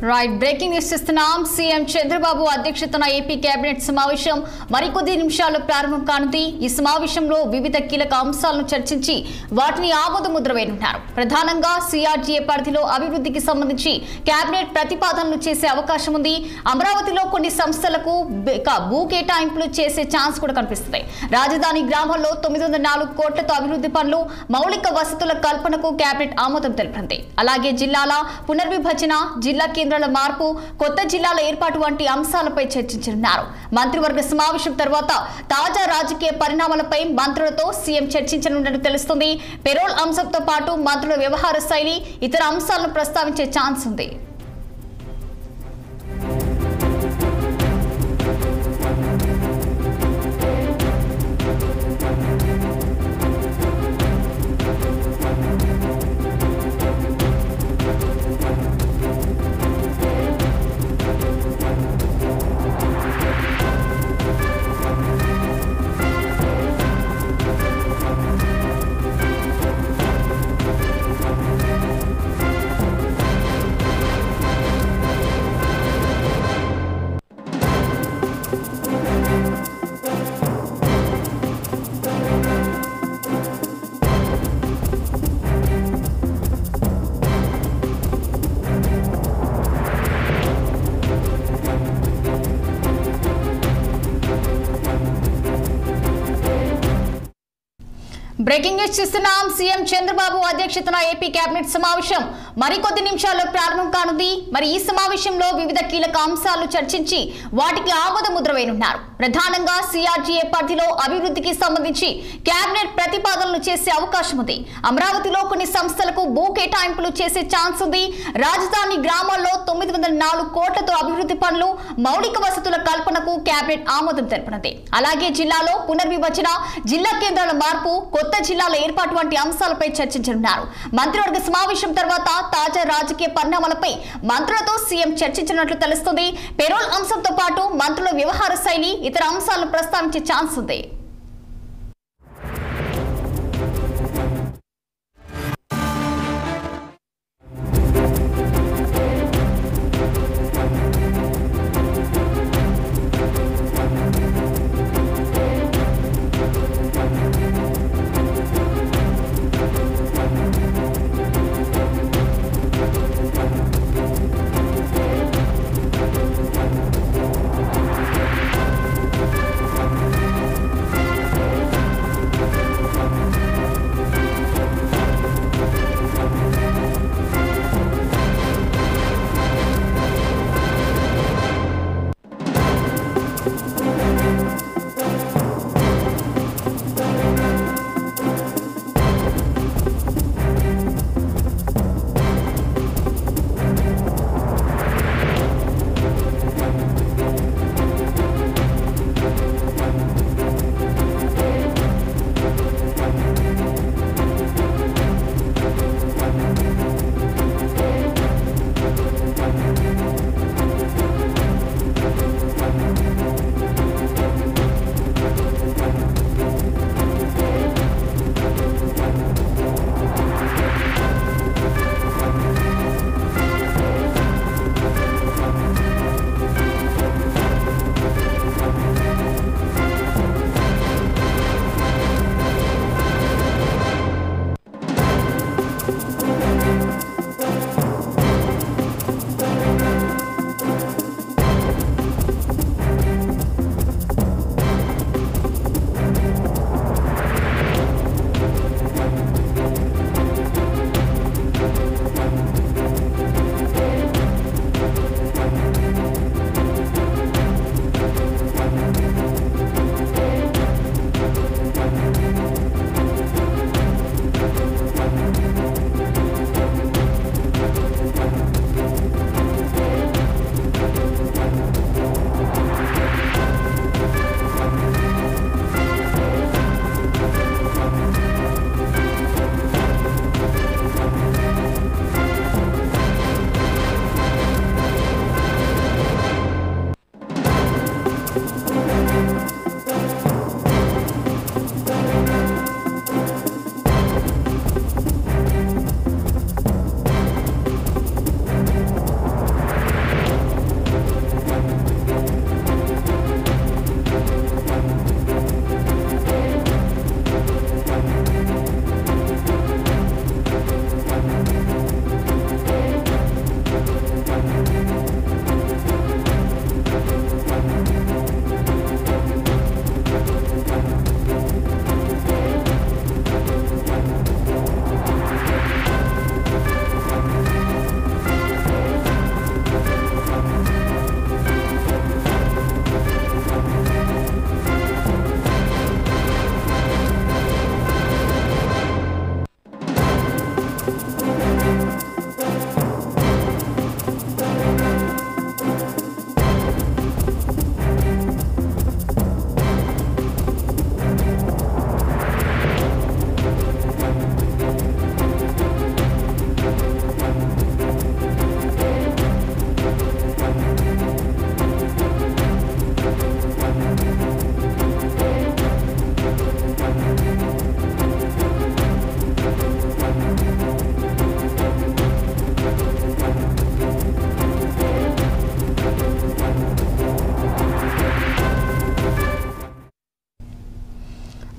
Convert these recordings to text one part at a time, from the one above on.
Right breaking news ఇస్తున్నాం. CM Chandrababu అధ్యక్షతన AP cabinet సమావేశం మరికొద్ది నిమిషాల్లో ప్రారంభం కానుంది. ఈ సమావేశంలో వివిధ కీలక అంశాలను చర్చించి వాటిని ఆమోదముద్ర వేయనున్నారు. ప్రధానంగా సిఆర్డీఏ పరిధిలో అభివృద్ధికి సంబంధించి కేబినెట్ ప్రతిపాదనలు చేసే అవకాశం ఉంది. అమరావతిలో కొన్ని సంస్థలకు భూ కేటాయింపులు చేసే ఛాన్స్ కూడా కనిపిస్తుంది. రాజధాని గ్రామాల్లో 904 కోట్లతో అభివృద్ధి పనులు, మౌలిక వసతుల కల్పనకు కేబినెట్ ఆమోదం తెలిపింది. అలాగే జిల్లాల పునర్విభజన, జిల్లా కేంద్రాల మార్పు, కొత్త జిల్లాల ఏర్పాటు వంటి అంశాలపై చర్చించనున్నారు. మంత్రివర్గ సమావేశం తర్వాత తాజా రాజకీయ పరిణామాలపై మంత్రులతో సీఎం చర్చించనున్నట్టు తెలుస్తుంది. పెరోల్ అంశంతో పాటు మంత్రుల వ్యవహార శైలి, ఇతర అంశాలను ప్రస్తావించే ఛాన్స్ ఉంది. బ్రేకింగ్ న్యూస్ చూస్తున్నాం. సీఎం చంద్రబాబు అధ్యక్షతన ఏపీ కేబినెట్ సమావేశం మరికొద్ది నిమిషాల్లో ప్రారంభం కానుంది. మరి ఈ సమావేశంలో వివిధ కీలక అంశాలు చర్చించి వాటికి ఆమోద ముద్ర వేయనున్నారు. ప్రధానంగా సిఆర్డీఏ పరిధిలో అభివృద్ధికి సంబంధించి కేబినెట్ ప్రతిపాదనలు చేసే అవకాశం ఉంది. అమరావతిలో కొన్ని సంస్థలకు భూ కేటాయింపులు చేసే ఛాన్స్ ఉంది. రాజధాని గ్రామాల్లో 904 కోట్లతో అభివృద్ధి పనులు, మౌలిక వసతుల కల్పనకు కేబినెట్ ఆమోదం తెలిపినది. అలాగే జిల్లాలో పునర్విభజన, జిల్లా కేంద్రాల మార్పు, కొత్త జిల్లాల ఏర్పాటు వంటి అంశాలపై చర్చించనున్నారు. మంత్రివర్గ సమావేశం తర్వాత తాజా రాజకీయ పరిణామాలపై మంత్రులతో సీఎం చర్చించినట్లు తెలుస్తుంది. పెరోల్ అంశంతో పాటు మంత్రుల వ్యవహార శైలి, ఇతర అంశాలను ప్రస్తావించే ఛాన్స్ ఉంది.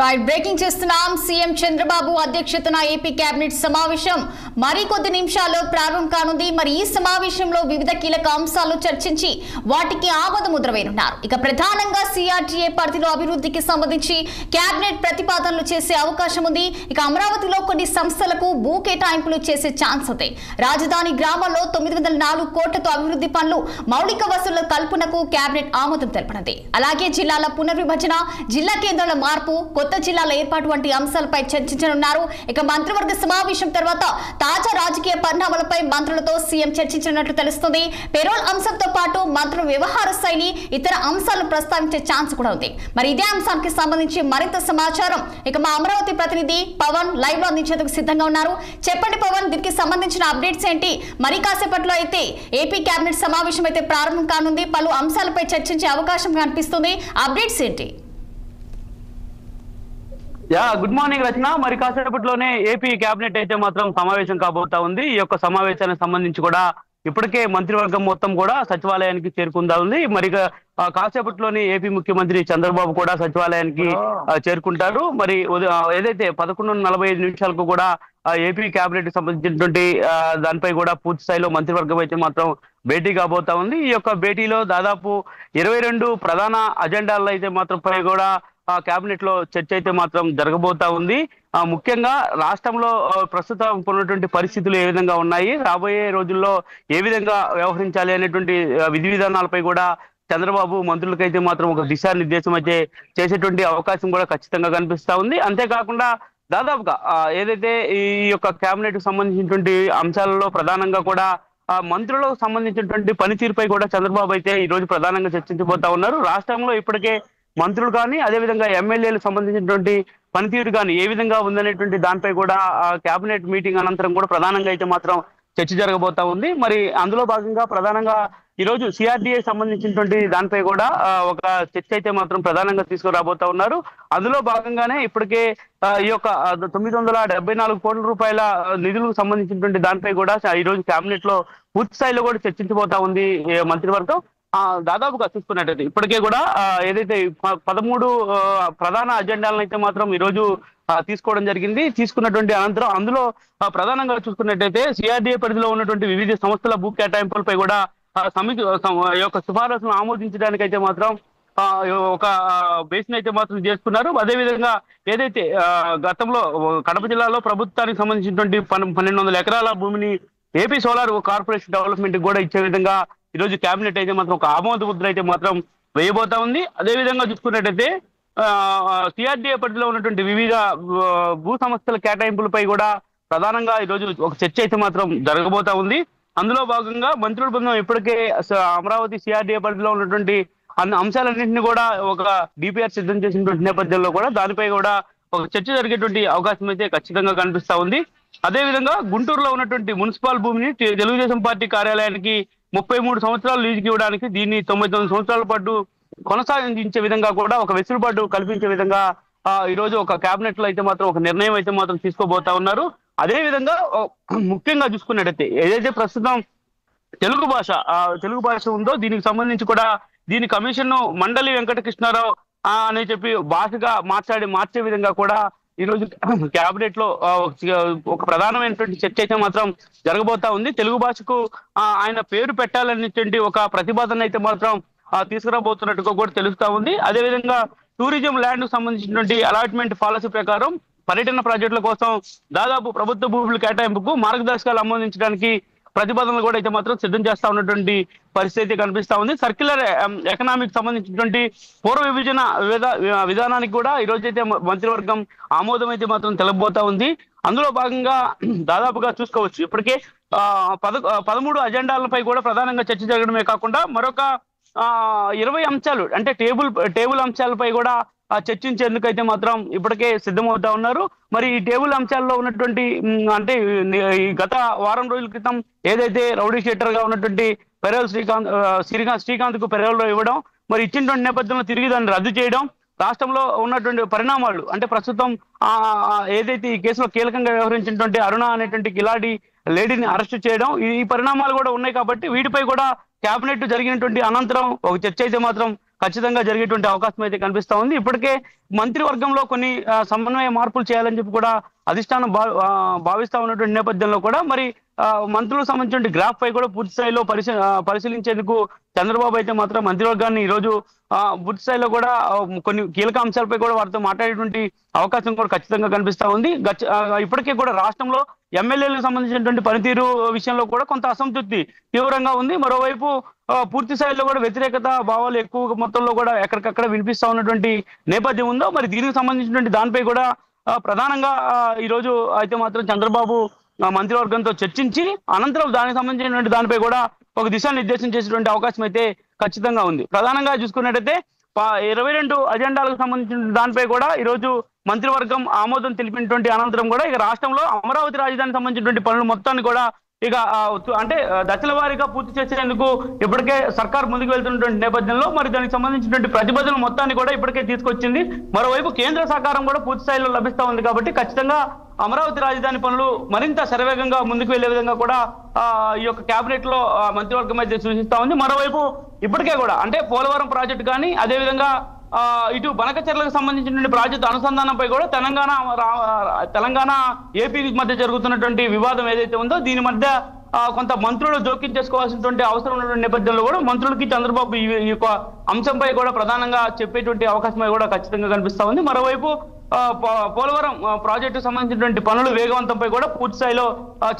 రైట్ బ్రేకింగ్ చేస్తున్నాం. సీఎం చంద్రబాబు అధ్యక్షతన ఏపీ కేబినెట్ సమావేశం మరికొద్ది నిమిషాల్లో ప్రారంభం కానుంది. మరి ఈ సమావేశంలో వివిధ కీలక అంశాలు చర్చించి వాటికి ఆమోద ముద్ర వేయనున్నారు. ఇక ప్రధానంగా సిఆర్టీఏ పరిధిలో అభివృద్ధికి సంబంధించి కేబినెట్ ప్రతిపాదనలు చేసే అవకాశం ఉంది. ఇక అమరావతిలో కొన్ని సంస్థలకు భూ కేటాయింపులు చేసే ఛాన్స్ ఉంది. రాజధాని గ్రామాల్లో 904 కోట్లతో అభివృద్ధి పనులు, మౌలిక వసతుల కల్పనకు కేబినెట్ ఆమోదం తెలపనుంది. అలాగే జిల్లాల పునర్విభజన, జిల్లా కేంద్రాల మార్పు, కొత్త జిల్లాల ఏర్పాటు వంటి అంశాలపై చర్చించనున్నారు. ఇక మంత్రివర్గ సమావేశం తర్వాత తాజా రాజకీయ పరిణామాలపై మంత్రులతో సీఎం చర్చించినట్లు తెలుస్తుంది. పెరోల్ అంశంతో పాటు మంత్రుల వ్యవహార శైలి, ఇతర అంశాలను ప్రస్తావించే ఛాన్స్ కూడా ఉంది. మరి ఇదే అంశానికి సంబంధించి మరింత సమాచారం ఇక మా అమరావతి ప్రతినిధి పవన్ లైవ్ లో అందించేందుకు సిద్ధంగా ఉన్నారు. చెప్పండి పవన్, దీనికి సంబంధించిన అప్డేట్స్ ఏంటి? మరి కాసేపట్లో అయితే ఏపీ కేబినెట్ సమావేశం అయితే ప్రారంభం కానుంది. పలు అంశాలపై చర్చించే అవకాశం కనిపిస్తుంది. అప్డేట్స్ ఏంటి? గుడ్ మార్నింగ్ రచన. మరి కాసేపట్లోనే ఏపీ కేబినెట్ అయితే మాత్రం సమావేశం కాబోతా ఉంది. ఈ యొక్క సమావేశానికి సంబంధించి కూడా ఇప్పటికే మంత్రివర్గం మొత్తం కూడా సచివాలయానికి చేరుకుందా ఉంది. మరి కాసేపట్లోనే ఏపీ ముఖ్యమంత్రి చంద్రబాబు కూడా సచివాలయానికి చేరుకుంటారు. మరి ఏదైతే 11:45 కూడా ఏపీ కేబినెట్ కి సంబంధించినటువంటి దానిపై కూడా పూర్తి స్థాయిలో మంత్రివర్గం అయితే మాత్రం భేటీ కాబోతా ఉంది. ఈ యొక్క భేటీలో దాదాపు 22 ప్రధాన అజెండాల్లో అయితే మాత్రం పై కూడా కేబినెట్ లో చర్చ అయితే మాత్రం జరగబోతా ఉంది. ముఖ్యంగా రాష్ట్రంలో ప్రస్తుతం ఉన్నటువంటి పరిస్థితులు ఏ విధంగా ఉన్నాయి, రాబోయే రోజుల్లో ఏ విధంగా వ్యవహరించాలి అనేటువంటి విధి విధానాలపై కూడా చంద్రబాబు మంత్రులకైతే మాత్రం ఒక దిశానిర్దేశం అయితే చేసేటువంటి అవకాశం కూడా ఖచ్చితంగా కనిపిస్తా ఉంది. అంతేకాకుండా దాదాపుగా ఏదైతే ఈ యొక్క కేబినెట్ కు సంబంధించినటువంటి అంశాలలో ప్రధానంగా కూడా మంత్రులకు సంబంధించినటువంటి పనితీరుపై కూడా చంద్రబాబు అయితే ఈ రోజు ప్రధానంగా చర్చించబోతా ఉన్నారు. రాష్ట్రంలో ఇప్పటికే మంత్రులు కానీ అదేవిధంగా ఎమ్మెల్యేలకు సంబంధించినటువంటి పనితీరు కానీ ఏ విధంగా ఉందనేటువంటి దానిపై కూడా కేబినెట్ మీటింగ్ అనంతరం కూడా ప్రధానంగా అయితే మాత్రం చర్చ జరగబోతా ఉంది. మరి అందులో భాగంగా ప్రధానంగా ఈ రోజు సిఆర్డీఏ సంబంధించినటువంటి దానిపై కూడా ఒక చర్చ అయితే మాత్రం ప్రధానంగా తీసుకురాబోతా ఉన్నారు. అందులో భాగంగానే ఇప్పటికే ఈ యొక్క 974 కోట్ల రూపాయల నిధులకు సంబంధించినటువంటి దానిపై కూడా ఈ రోజు కేబినెట్ లో పూర్తి స్థాయిలో కూడా చర్చించబోతా ఉంది మంత్రివర్గం. దాదాపుగా చూసుకున్నట్టయితే ఇప్పటికే కూడా ఏదైతే 13 ప్రధాన అజెండాలను అయితే మాత్రం ఈ రోజు తీసుకోవడం జరిగింది. తీసుకున్నటువంటి అనంతరం అందులో ప్రధానంగా చూసుకున్నట్టయితే సిఆర్డీఏ పరిధిలో ఉన్నటువంటి వివిధ సంస్థల భూ కేటాయింపులపై కూడా యొక్క సిఫారసును ఆమోదించడానికి అయితే మాత్రం ఒక బేస్ని అయితే మాత్రం చేసుకున్నారు. అదేవిధంగా ఏదైతే గతంలో కడప జిల్లాలో ప్రభుత్వానికి సంబంధించినటువంటి 1200 ఎకరాల భూమిని ఏపీ సోలార్ కార్పొరేషన్ డెవలప్మెంట్ కూడా ఇచ్చే విధంగా ఈ రోజు కేబినెట్ అయితే మాత్రం ఒక ఆమోద ముద్ర అయితే మాత్రం వేయబోతా ఉంది. అదేవిధంగా చూసుకున్నట్టయితే సిఆర్డీఏ పరిధిలో ఉన్నటువంటి వివిధ భూ సంస్థల కేటాయింపులపై కూడా ప్రధానంగా ఈ రోజు ఒక చర్చ అయితే మాత్రం జరగబోతా ఉంది. అందులో భాగంగా మంత్రుల బృందం ఇప్పటికే అమరావతి సిఆర్డీఏ పరిధిలో ఉన్నటువంటి అంశాలన్నింటినీ కూడా ఒక డిపిఆర్ సిద్ధం చేసినటువంటి నేపథ్యంలో కూడా దానిపై కూడా ఒక చర్చ జరిగేటువంటి అవకాశం అయితే ఖచ్చితంగా కనిపిస్తా ఉంది. అదేవిధంగా గుంటూరులో ఉన్నటువంటి మున్సిపల్ భూమిని తెలుగుదేశం పార్టీ కార్యాలయానికి 33 సంవత్సరాలు లీజుకి ఇవ్వడానికి, దీన్ని 99 సంవత్సరాల పాటు కొనసాగించే విధంగా కూడా ఒక వెసులుబాటు కల్పించే విధంగా ఈ రోజు ఒక కేబినెట్ లో అయితే మాత్రం ఒక నిర్ణయం అయితే మాత్రం తీసుకోబోతా ఉన్నారు. అదే విధంగా ముఖ్యంగా చూసుకున్నట్టయితే ఏదైతే ప్రస్తుతం తెలుగు భాష ఉందో దీనికి సంబంధించి కూడా దీని కమిషన్ మండలి వెంకటకృష్ణారావు అని చెప్పి భాషగా మార్చే విధంగా కూడా ఈ రోజు కేబినెట్ లో ఒక ప్రధానమైనటువంటి చర్చ అయితే మాత్రం జరగబోతా ఉంది. తెలుగు భాషకు ఆయన పేరు పెట్టాలనేటువంటి ఒక ప్రతిపాదన అయితే మాత్రం తీసుకురాబోతున్నట్టుగా కూడా తెలుస్తా ఉంది. అదేవిధంగా టూరిజం ల్యాండ్ కు సంబంధించినటువంటి అలాట్మెంట్ పాలసీ ప్రకారం పర్యటన ప్రాజెక్టుల కోసం దాదాపు ప్రభుత్వ భూముల కేటాయింపుకు మార్గదర్శకాలు ఆమోదించడానికి ప్రతిపాదనలు కూడా అయితే మాత్రం సిద్ధం చేస్తా ఉన్నటువంటి పరిస్థితి కనిపిస్తా ఉంది. సర్క్యులర్ ఎకనామిక్ సంబంధించినటువంటి పూర్వ విభజన విధానానికి కూడా ఈ రోజైతే మంత్రివర్గం ఆమోదం అయితే మాత్రం తెలబోతా ఉంది. అందులో భాగంగా దాదాపుగా చూసుకోవచ్చు ఇప్పటికే 13 అజెండాలపై కూడా ప్రధానంగా చర్చ జరగడమే కాకుండా మరొక 20 అంశాలు అంటే టేబుల్ అంశాలపై కూడా చర్చించేందుకైతే మాత్రం ఇప్పటికే సిద్ధమవుతా ఉన్నారు. మరి ఈ టేబుల్ అంశాల్లో ఉన్నటువంటి అంటే ఈ గత వారం రోజుల క్రితం ఏదైతే రౌడీ షీటర్ గా ఉన్నటువంటి పెరోల్ శ్రీకాంత్ కు పెరోల్ ఇవ్వడం, మరి ఇచ్చినటువంటి నేపథ్యంలో తిరిగి దాన్ని రద్దు చేయడం, రాష్ట్రంలో ఉన్నటువంటి పరిణామాలు అంటే ప్రస్తుతం ఏదైతే ఈ కేసులో కీలకంగా వ్యవహరించినటువంటి అరుణ అనేటువంటి కిలాడి లేడీని అరెస్ట్ చేయడం, ఈ పరిణామాలు కూడా ఉన్నాయి. కాబట్టి వీటిపై కూడా కేబినెట్ జరిగినటువంటి అనంతరం ఒక చర్చ అయితే మాత్రం ఖచ్చితంగా జరిగేటువంటి అవకాశం అయితే కనిపిస్తా ఉంది. ఇప్పటికే మంత్రివర్గంలో కొన్ని సమన్వయ మార్పులు చేయాలని చెప్పి కూడా అధిష్టానం భావిస్తా ఉన్నటువంటి నేపథ్యంలో కూడా మరి మంత్రులకు సంబంధించిన గ్రాఫ్ పై కూడా పూర్తి స్థాయిలో పరిశీలించేందుకు చంద్రబాబు అయితే మాత్రం మంత్రివర్గాన్ని ఈ రోజు పూర్తి స్థాయిలో కూడా కొన్ని కీలక అంశాలపై కూడా వారితో మాట్లాడేటువంటి అవకాశం కూడా ఖచ్చితంగా కనిపిస్తా ఉంది. ఇప్పటికే కూడా రాష్ట్రంలో ఎమ్మెల్యేలకు సంబంధించినటువంటి పనితీరు విషయంలో కూడా కొంత అసంతృప్తి తీవ్రంగా ఉంది. మరోవైపు పూర్తి స్థాయిలో కూడా వ్యతిరేకత భావాలు ఎక్కువ మొత్తంలో కూడా ఎక్కడికక్కడ వినిపిస్తా ఉన్నటువంటి నేపథ్యం ఉందో మరి దీనికి సంబంధించినటువంటి దానిపై కూడా ప్రధానంగా ఈ రోజు అయితే మాత్రం చంద్రబాబు మంత్రివర్గంతో చర్చించి అనంతరం దానికి సంబంధించినటువంటి దానిపై కూడా ఒక దిశానిర్దేశం చేసేటువంటి అవకాశం అయితే ఖచ్చితంగా ఉంది. ప్రధానంగా చూసుకున్నట్టయితే 22 అజెండాలకు సంబంధించిన దానిపై కూడా ఈ రోజు మంత్రివర్గం ఆమోదం తెలిపినటువంటి అనంతరం కూడా ఇక రాష్ట్రంలో అమరావతి రాజధానికి సంబంధించినటువంటి పనులు మొత్తాన్ని కూడా ఇక అంటే దశల వారీగా పూర్తి చేసేందుకు ఇప్పటికే సర్కార్ ముందుకు వెళ్తున్నటువంటి నేపథ్యంలో మరి దానికి సంబంధించినటువంటి ప్రతిపాదన మొత్తాన్ని కూడా ఇప్పటికే తీసుకొచ్చింది. మరోవైపు కేంద్ర సహకారం కూడా పూర్తి స్థాయిలో లభిస్తా ఉంది కాబట్టి ఖచ్చితంగా అమరావతి రాజధాని పనులు మరింత శరవేగంగా ముందుకు వెళ్లే విధంగా కూడా ఈ యొక్క కేబినెట్ లో మంత్రివర్గం అయితే సూచిస్తా ఉంది. మరోవైపు ఇప్పటికే కూడా అంటే పోలవరం ప్రాజెక్టు కానీ అదేవిధంగా ఇటు బనకచెర్లకు సంబంధించినటువంటి ప్రాజెక్టు అనుసంధానంపై కూడా తెలంగాణ ఏపీ మధ్య జరుగుతున్నటువంటి వివాదం ఏదైతే ఉందో దీని మధ్య కొంత మంత్రులు జోక్యం చేసుకోవాల్సినటువంటి అవసరం ఉన్నటువంటి నేపథ్యంలో కూడా మంత్రులకి చంద్రబాబు ఈ యొక్క అంశంపై కూడా ప్రధానంగా చెప్పేటువంటి అవకాశం కూడా ఖచ్చితంగా కనిపిస్తా ఉంది. మరోవైపు పోలవరం ప్రాజెక్టు సంబంధించినటువంటి పనులు వేగవంతంపై కూడా పూర్తి స్థాయిలో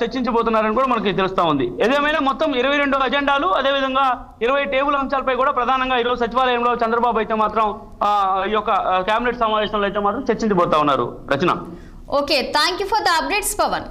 చర్చించబోతున్నారని కూడా మనకి తెలుస్తా ఉంది. ఏదేమైనా మొత్తం 22 అజెండాలు అదేవిధంగా 20 టేబుల్ అంశాలపై కూడా ప్రధానంగా ఈరోజు సచివాలయంలో చంద్రబాబు అయితే మాత్రం ఈ యొక్క కేబినెట్ సమావేశంలో అయితే మాత్రం చర్చించబోతా ఉన్నారు. Rachana. Okay, thank you for the updates Pawan.